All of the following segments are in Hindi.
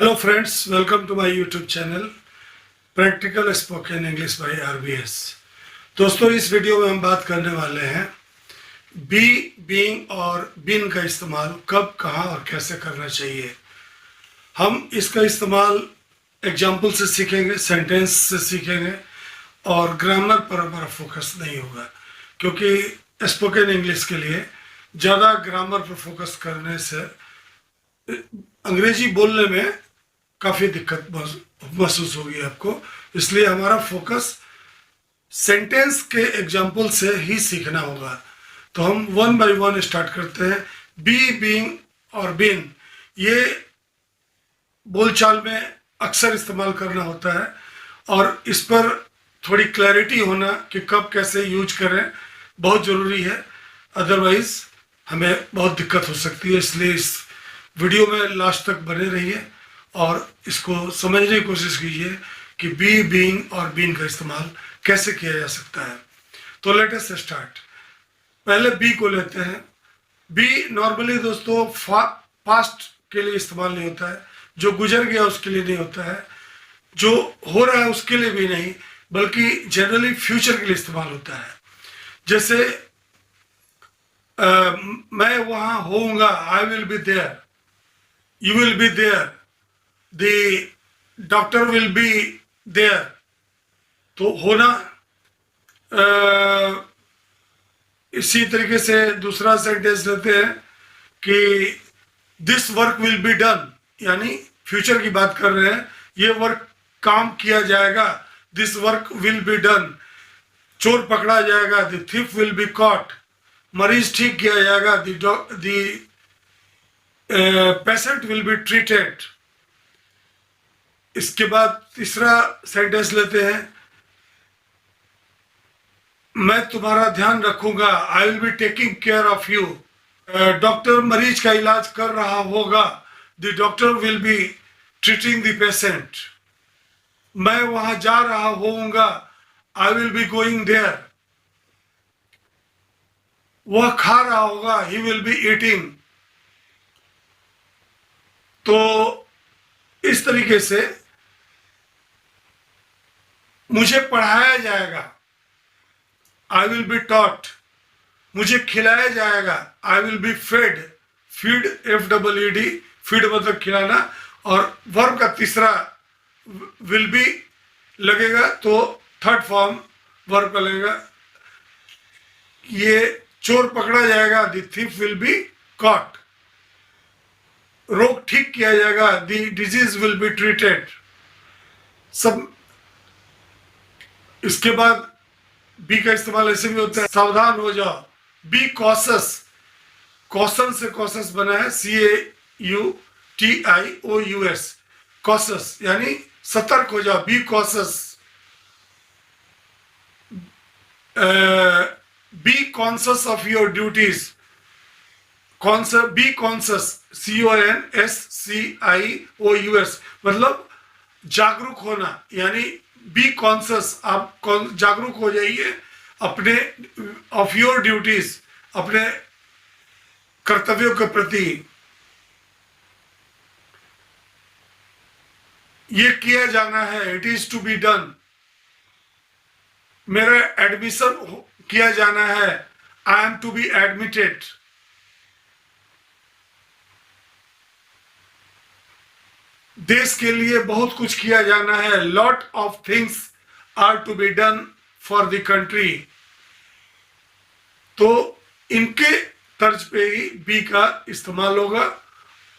Hello friends, welcome to my YouTube channel practical spoken English by RBS. दोस्तों, इस वीडियो में हम बात करने वाले हैं बी, बीइंग और बीन का इस्तेमाल कब, कहाँ और कैसे करना चाहिए। हम इसका इस्तेमाल एग्जाम्पल से सीखेंगे, सेंटेंस से सीखेंगे और ग्रामर पर हमारा फोकस नहीं होगा, क्योंकि स्पोकन इंग्लिश के लिए ज़्यादा ग्रामर पर फोकस करने से अंग्रेजी बोलने में काफ़ी दिक्कत महसूस होगी आपको। इसलिए हमारा फोकस सेंटेंस के एग्जाम्पल से ही सीखना होगा। तो हम वन बाय वन स्टार्ट करते हैं। बी, बीइंग और बीन, ये बोलचाल में अक्सर इस्तेमाल करना होता है और इस पर थोड़ी क्लैरिटी होना कि कब कैसे यूज करें बहुत ज़रूरी है, अदरवाइज हमें बहुत दिक्कत हो सकती है। इसलिए इस वीडियो में लास्ट तक बने रहिए और इसको समझने की कोशिश कीजिए कि बी, बीइंग और बीन का इस्तेमाल कैसे किया जा सकता है। तो लेट अस स्टार्ट। पहले बी को लेते हैं। बी नॉर्मली दोस्तों पास्ट के लिए इस्तेमाल नहीं होता है, जो गुजर गया उसके लिए नहीं होता है, जो हो रहा है उसके लिए भी नहीं, बल्कि जनरली फ्यूचर के लिए इस्तेमाल होता है। जैसे मैं वहाँ होऊंगा, I will be there, you will be there, the doctor will be there. तो होना। इसी तरीके से दूसरा सेंटेंस लेते हैं कि this work will be done, यानी फ्यूचर की बात कर रहे हैं, ये वर्क काम किया जाएगा, this work will be done. चोर पकड़ा जाएगा, the thief will be caught. मरीज ठीक किया जाएगा, the patient will be treated. इसके बाद तीसरा सेंटेंस लेते हैं, मैं तुम्हारा ध्यान रखूंगा, I will be taking care of you. Doctor मरीज का इलाज कर रहा होगा, the doctor will be treating the patient. मैं वहां जा रहा होऊंगा, I will be going there. वह खा रहा होगा, ही विल बी ईटिंग। तो इस तरीके से मुझे पढ़ाया जाएगा, आई विल बी टॉट। मुझे खिलाया जाएगा, आई will be fed. Feed, FEED, feed मतलब खिलाना। और वर्ब का तीसरा विल बी लगेगा, तो थर्ड फॉर्म वर्ब का लगेगा। ये चोर पकड़ा जाएगा, the thief will be caught. रोग ठीक किया जाएगा, the disease will be treated. सब। इसके बाद बी का इस्तेमाल ऐसे भी होता है, सावधान हो जाओ, बी कॉशस। कॉशन से कॉशस बना है, CAUTIOUS, कॉशस यानी सतर्क हो जाओ, be cautious. Be conscious of your duties. Be conscious, CONSCIOUS, मतलब जागरूक होना, यानी बी कॉन्शियस, आप जागरूक हो जाइए अपने ऑफ योर ड्यूटीज, अपने कर्तव्यों के प्रति। ये किया जाना है, it is to be done. मेरा एडमिशन किया जाना है, I am to be admitted. देश के लिए बहुत कुछ किया जाना है, lot of things are to be done for the country. तो इनके तर्ज पे ही बी का इस्तेमाल होगा।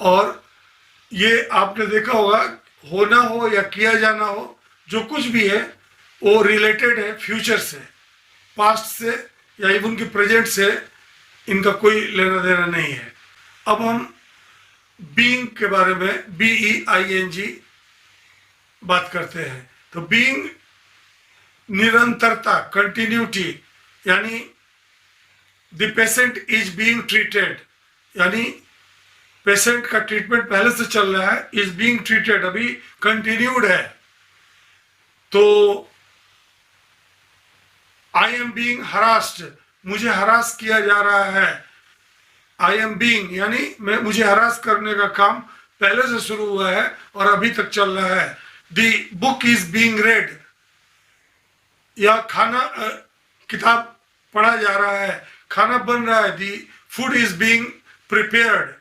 और ये आपने देखा होगा, होना हो या किया जाना हो, जो कुछ भी है वो रिलेटेड है फ्यूचर से, पास्ट से या इवन की प्रेजेंट से इनका कोई लेना देना नहीं है। अब हम बीइंग के बारे में, BEING बात करते हैं। तो बीइंग निरंतरता, कंटिन्यूटी, यानी the patient is being treated, यानी पेशेंट का ट्रीटमेंट पहले से चल रहा है, इज बीइंग ट्रीटेड अभी कंटिन्यूड है। तो आई एम बीइंग हरास्ड, मुझे हरास किया जा रहा है। आई एम बीइंग यानी मुझे हरास करने का काम पहले से शुरू हुआ है और अभी तक चल रहा है। The book is being red, या किताब पढ़ा जा रहा है, खाना बन रहा है। The food is being prepared.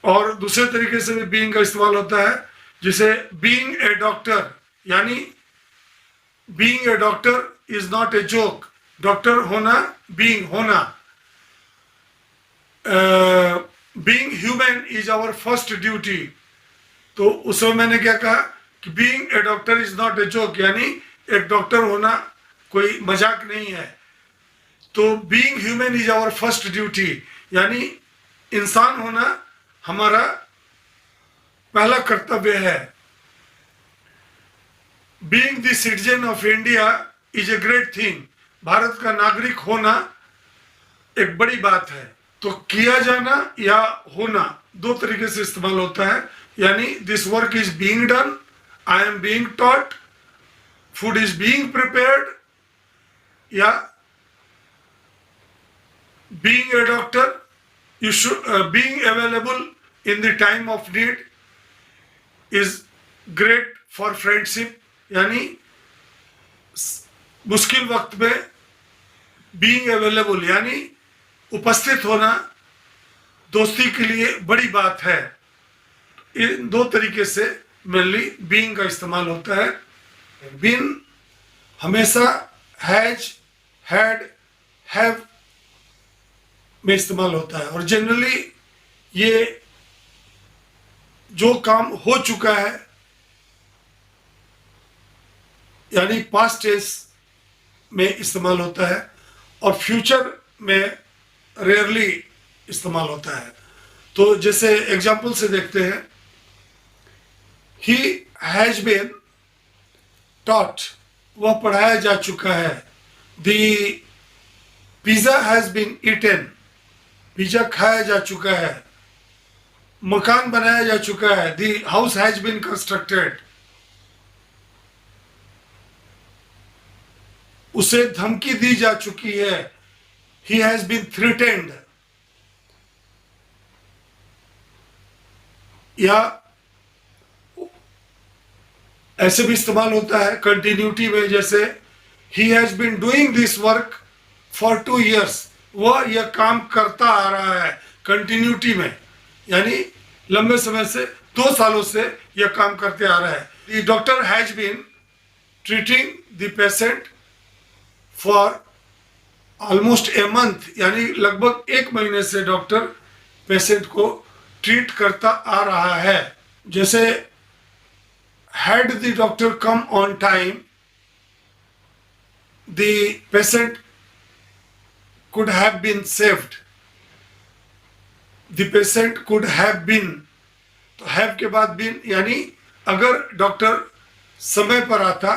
और दूसरे तरीके से भी बीइंग का इस्तेमाल होता है, जिसे बीइंग ए डॉक्टर, यानी being a doctor is not a joke. Doctor होना, बीइंग होना। Being human is our first duty. तो उस समय मैंने क्या कहा कि being a doctor is not a joke, यानी एक डॉक्टर होना कोई मजाक नहीं है। तो being human is our first duty, यानी इंसान होना हमारा पहला कर्तव्य है। Being the citizen of India is a great thing. Bharat का नागरिक होना एक बड़ी बात है। तो किया जाना या होना दो तरीके से इस्तेमाल होता है, यानी this work is being done, I am being taught, food is being prepared, या being a doctor, you should being available in the time of need is great for friendship, यानी मुश्किल वक्त में being available यानी उपस्थित होना दोस्ती के लिए बड़ी बात है। इन दो तरीके से मेनली being का इस्तेमाल होता है। been हमेशा has, had, have में इस्तेमाल होता है, और जनरली ये जो काम हो चुका है यानी पास्ट टेंस में इस्तेमाल होता है, और फ्यूचर में रेयरली इस्तेमाल होता है। तो जैसे एग्जाम्पल से देखते हैं, ही हैज बीन टॉट, वह पढ़ाया जा चुका है। The pizza has been eaten, pizza खाया जा चुका है। मकान बनाया जा चुका है। The house has been constructed, उसे धमकी दी जा चुकी है। ही हैज बीन थ्रेटेंड, या ऐसे भी इस्तेमाल होता है कंटिन्यूटी में, जैसे ही has been doing this work for 2 years, वह यह काम करता आ रहा है कंटिन्यूटी में, यानी लंबे समय से 2 सालों से यह काम करते आ रहा है। The doctor has been treating the patient for almost a month, यानी लगभग 1 महीने से डॉक्टर पेशेंट को ट्रीट करता आ रहा है। जैसे had the doctor come on time, the patient could have been saved, the patient could have been, तो have के बाद been, यानी अगर डॉक्टर समय पर आता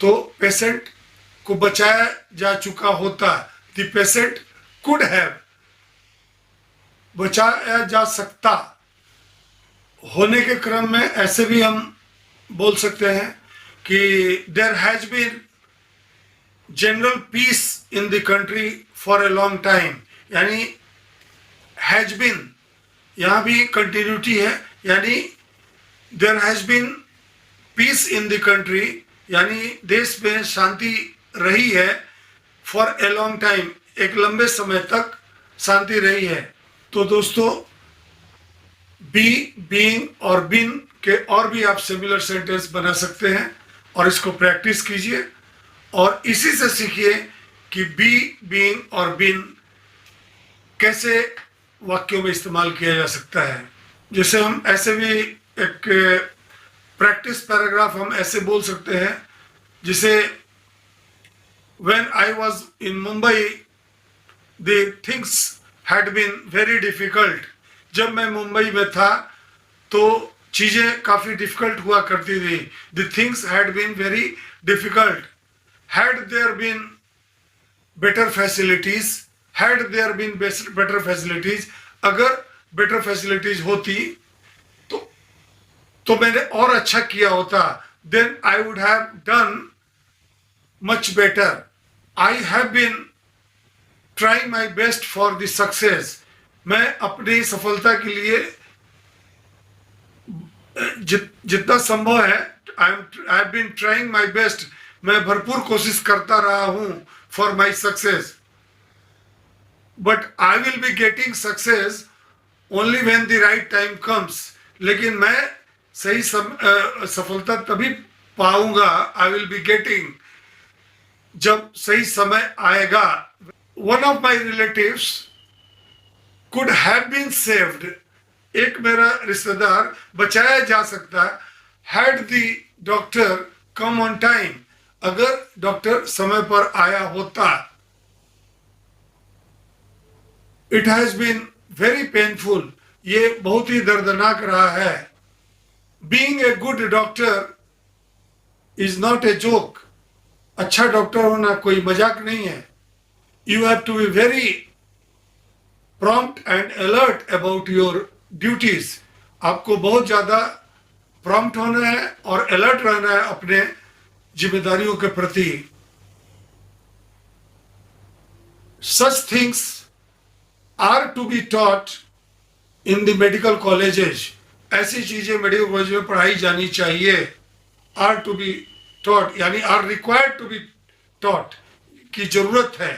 तो पेशेंट को बचाया जा चुका होता। the patient could have, बचाया जा सकता। होने के क्रम में ऐसे भी हम बोल सकते हैं कि there has been general peace in the country for a long time, यानी has been यहाँ भी कंटिन्यूटी है, यानी there has been peace in the country, यानी देश में शांति रही है for a long time, एक लंबे समय तक शांति रही है। तो दोस्तों be, being और been के और भी आप सिमिलर सेंटेंस बना सकते हैं, और इसको प्रैक्टिस कीजिए और इसी से सीखिए कि बी, बीइंग और बीन कैसे वाक्यों में इस्तेमाल किया जा सकता है। जैसे हम ऐसे भी एक प्रैक्टिस पैराग्राफ हम ऐसे बोल सकते हैं, जिसे when I was in Mumbai the things had been very difficult. जब मैं मुंबई में था तो चीज़ें काफ़ी डिफिकल्ट हुआ करती थी। The things had been very difficult. Had there been better facilities, had there been better facilities, अगर बेटर फैसिलिटीज होती तो मैंने और अच्छा किया होता। Then I would have done much better. I have been trying my best for the success, मैं अपनी सफलता के लिए जितना संभव है I have been trying my best, मैं भरपूर कोशिश करता रहा हूं for my success, but I will be getting success only when the right time comes. लेकिन मैं सही सफलता तभी पाऊंगा, आई विल बी गेटिंग, जब सही समय आएगा। One of my relatives could have been saved, एक मेरा रिश्तेदार बचाया जा सकता had the doctor come on time, अगर डॉक्टर समय पर आया होता। It has been very painful, ये बहुत ही दर्दनाक रहा है। Being a good doctor is not a joke, अच्छा डॉक्टर होना कोई मजाक नहीं है। You have to be very prompt and alert about your duties, आपको बहुत ज्यादा प्रॉम्प्ट होना है और अलर्ट रहना है अपने जिम्मेदारियों के प्रति। Such things are to be taught in the medical colleges, ऐसी चीजें मेडिकल कॉलेज में पढ़ाई जानी चाहिए। आर टू बी टॉट यानी are required to be taught, की जरूरत है,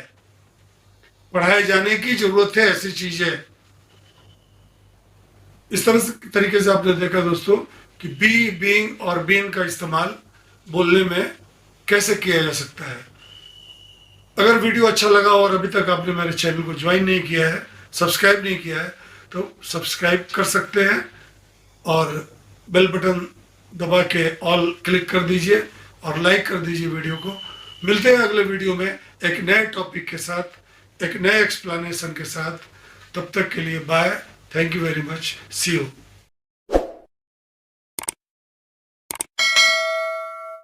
पढ़ाए जाने की जरूरत है ऐसी चीजें। इस तरीके से आपने देखा दोस्तों कि बी, बीइंग और बीन का इस्तेमाल बोलने में कैसे किया जा सकता है। अगर वीडियो अच्छा लगा और अभी तक आपने मेरे चैनल को ज्वाइन नहीं किया है, सब्सक्राइब नहीं किया है, तो सब्सक्राइब कर सकते हैं और बेल बटन दबा के ऑल क्लिक कर दीजिए और लाइक कर दीजिए वीडियो को। मिलते हैं अगले वीडियो में एक नए टॉपिक के साथ, एक नए एक्सप्लेनेशन के साथ। तब तक के लिए bye, thank you very much, see you.